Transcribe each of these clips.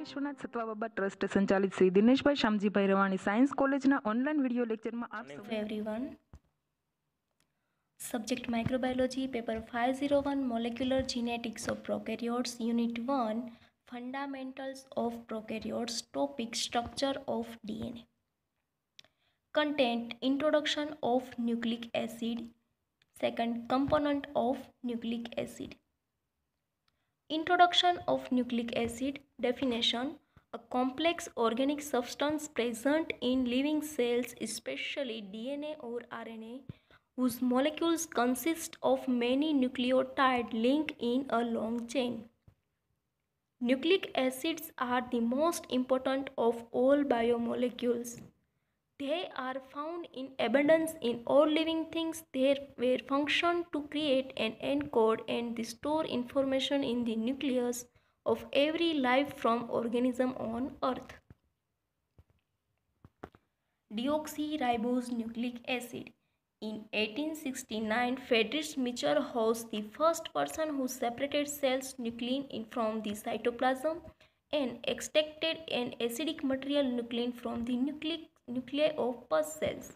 Vishwanath Satvababa trust संचालित Shri Dineshbhai Shyamjibhai Ravani science कॉलेजना online video lecture में आप everyone. Subject Microbiology, Paper 501, Molecular Genetics of Prokaryotes, Unit 1, Fundamentals of Prokaryotes, Topic Structure of DNA. Content Introduction of nucleic acid. Second component of nucleic acid. Introduction of nucleic acid. Definition: a complex organic substance present in living cells, especially DNA or RNA, whose molecules consist of many nucleotide linked in a long chain. Nucleic acids are the most important of all biomolecules. They are found in abundance in all living things. Their function to create and encode and store information in the nucleus of every life from organism on earth. Deoxyribose nucleic acid. In 1869, Friedrich Michel was the first person who separated cells nuclein from the cytoplasm and extracted an acidic material nuclein from the nuclei of pus cells.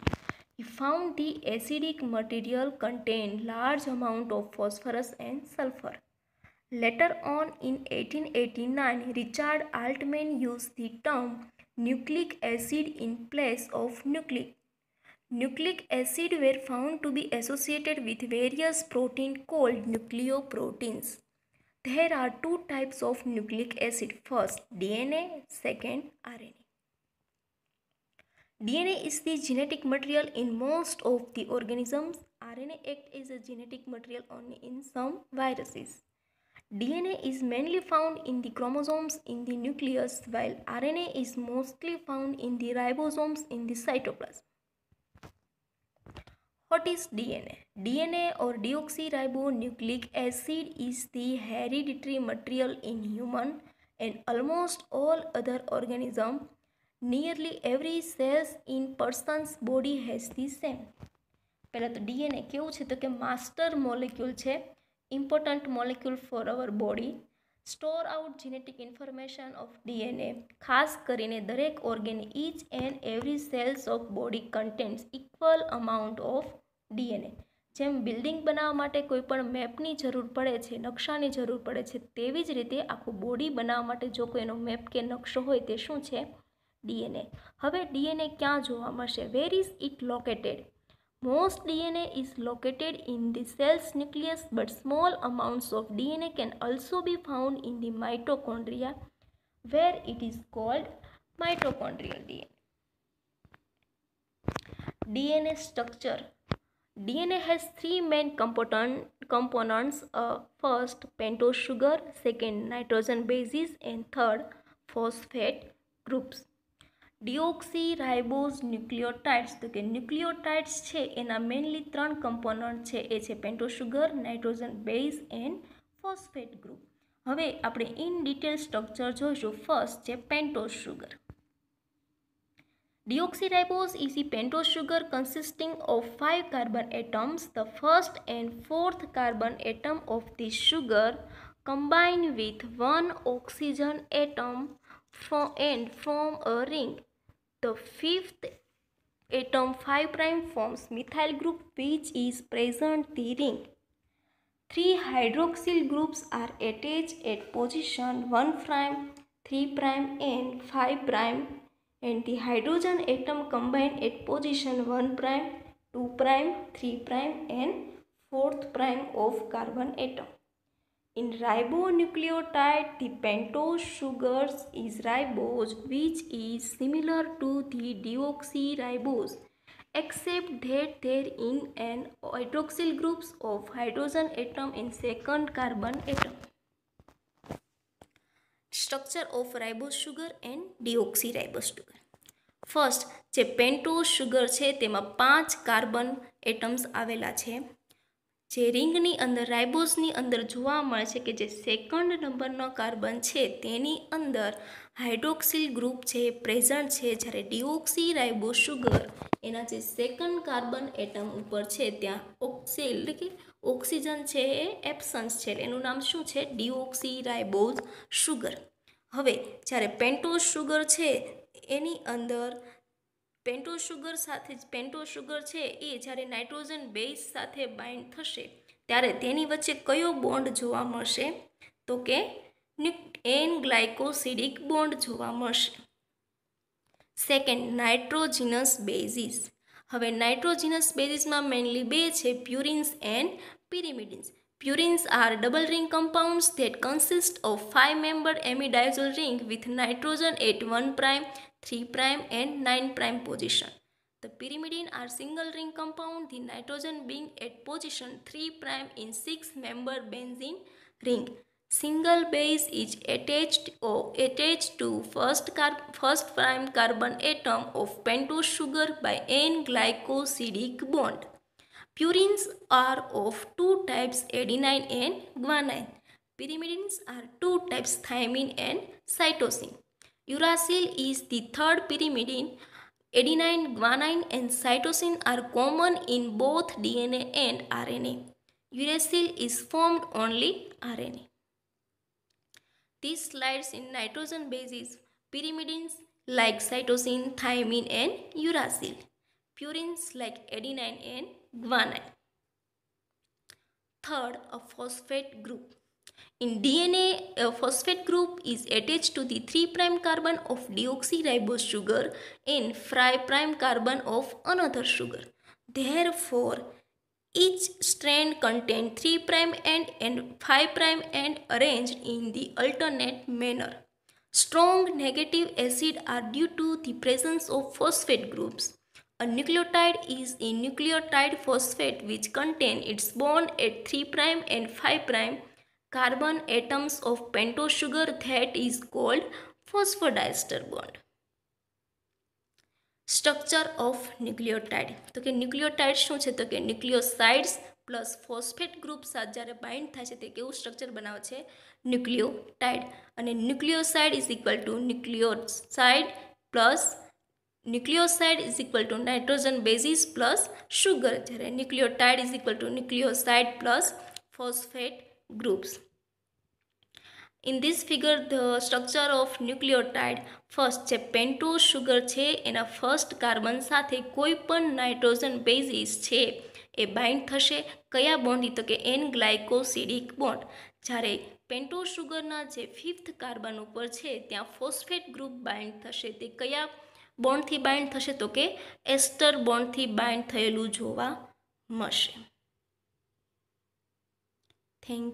He found the acidic material contained large amount of phosphorus and sulfur. Later on in 1889, Richard Altman used the term nucleic acid in place of nucleic. Nucleic acid were found to be associated with various proteins called nucleoproteins. There are two types of nucleic acid. First, DNA, second, RNA. DNA is the genetic material in most of the organisms. RNA acts as a genetic material only in some viruses. DNA is mainly found in the chromosomes in the nucleus, while RNA is mostly found in the ribosomes in the cytoplasm. What is DNA? DNA or deoxyribonucleic acid is the hereditary material in human and almost all other organisms. Nearly every cells in person's body has the same. पहला तो DNA केवुं छे तो के master molecule छे, important molecule for our body. Store out genetic information of DNA. खास करीने दरेक organ each and every cells of body contains equal amount of DNA. જેમ બિલ્ડિંગ બનાવવા માટે કોઈ પણ મેપની જરૂર પડે છે, નકશાની જરૂર પડે છે, તેવી જ રીતે આખું બોડી બનાવવા માટે જો કોઈનો મેપ કે નકશો હોય તે શું છે? DNA. હવે DNA ક્યાં જોવા મળશે? Where is it located? Most DNA is located in the cell's nucleus, but small amounts of DNA can also be found in the mitochondria, where it is called mitochondrial DNA. DNA structure. DNA has three main components. First, pentose sugar, second, nitrogen bases, and third, phosphate groups. Deoxyribose nucleotides तो कि nucleotides है एना mainly त्रण कम्पोनન્ટ है ए छे pentose sugar, nitrogen base and phosphate group. हवे आपणे in detail structure जोईशुं. First छे pentose sugar. Deoxyribose is the pentose sugar consisting of 5 carbon atoms. The first and fourth carbon atom of the sugar combine with one oxygen atom and form a ring. The fifth atom 5' forms methyl group which is present the ring. 3 hydroxyl groups are attached at position 1', 3' and 5', and the hydrogen atom combine at position 1', 2', 3' and 4' of carbon atom. In ribonucleotide, the pentose sugars is ribose, which is similar to the deoxyribose, except that there is an hydroxyl groups of hydrogen atom in second carbon atom. Structure of ribose sugar and deoxyribose sugar. First, જે pentose sugar છે તેમાં 5 carbon atoms આવેલા છે. જે રિંગની અંદર રાઇબોઝની અંદર જોવા મળે છે કે જે સેકન્ડ નંબરનો કાર્બન છે તેની અંદર હાઇડ્રોક્સિલ ગ્રુપ છે પ્રેઝન્ટ છે, જ્યારે ડીઓક્સીરાઇબોઝ શુગર એના જે સેકન્ડ કાર્બન એટમ ઉપર છે ત્યાં એટલે કે ઓક્સિજન છે એ એબ્સન્સ છે, એનું નામ શું છે? ડીઓક્સીરાઇબોઝ શુગર. હવે જ્યારે પેન્ટોઝ શુગર છે એની અંદર પેન્ટોઝ શુગર છે એ જ્યારે નાઇટ્રોજન બેઝ સાથે બાઇન્ડ થશે ત્યારે તેની વચ્ચે કયો બોન્ડ જોવા મળશે તો કે એન ગ્લાયકોસિડિક બોન્ડ જોવા મળશે. Second, nitrogenous bases. હવે નાઇટ્રોજીનસ બેઝિસમાં મેઇનલી બે છે, purines and pyrimidines. Purines are double ring compounds that consist of 5-membered amidiazol ring with nitrogen at 1', 3' and 9' position. The pyrimidine are single ring compound, the nitrogen being at position 3' in 6-membered benzene ring. Single base is attached to first prime carbon atom of pentose sugar by N-glycosidic bond. Purines are of two types, adenine and guanine. Pyrimidines are two types, thymine and cytosine. Uracil is the third pyrimidine. Adenine, guanine and cytosine are common in both DNA and RNA. Uracil is formed only RNA. These slides in nitrogen bases, pyrimidines like cytosine, thymine and uracil. Purines like adenine and guanine. Third, a phosphate group. In DNA, a phosphate group is attached to the 3' carbon of deoxyribose sugar and 5' carbon of another sugar. Therefore, each strand contains 3' and 5' and arranged in the alternate manner. Strong negative acid are due to the presence of phosphate groups. A nucleotide is a nucleotide phosphate which contains its bond at 3' and 5' carbon atoms of pentose sugar, that is called phosphodiester bond. Structure of nucleotide. તો કે nucleotide શું છે તો કે nucleosides plus phosphate group સાથે જ્યારે bind થાય છે તે કેવું સ્ટ્રક્ચર બનાવે છે ન્યુક્લિયોટાઇડ. અને nucleoside is equal to nucleoside is equal to nitrogen bases plus sugar, જ્યારે nucleotide is equal to nucleoside plus phosphate groups. In this figure, the structure of nucleotide, first જે pentose sugar છે એના first carbon સાથે કોઈ પણ nitrogen basis છે એ bind થશે કયા બોન્ડથી તો કે એન ગ્લાયકોસિડિક બોન્ડ. જ્યારે પેન્ટોઝ શુગરના જે ફિફ્થ કાર્બન ઉપર છે ત્યાં ફોસ્ફેટ ગ્રુપ બાઇન્ડ થશે તે કયા બોન્ડથી બાઇન્ડ થશે તો કે એસ્ટર બોન્ડથી બાઇન્ડ થયેલું જોવા મળશે. થેન્ક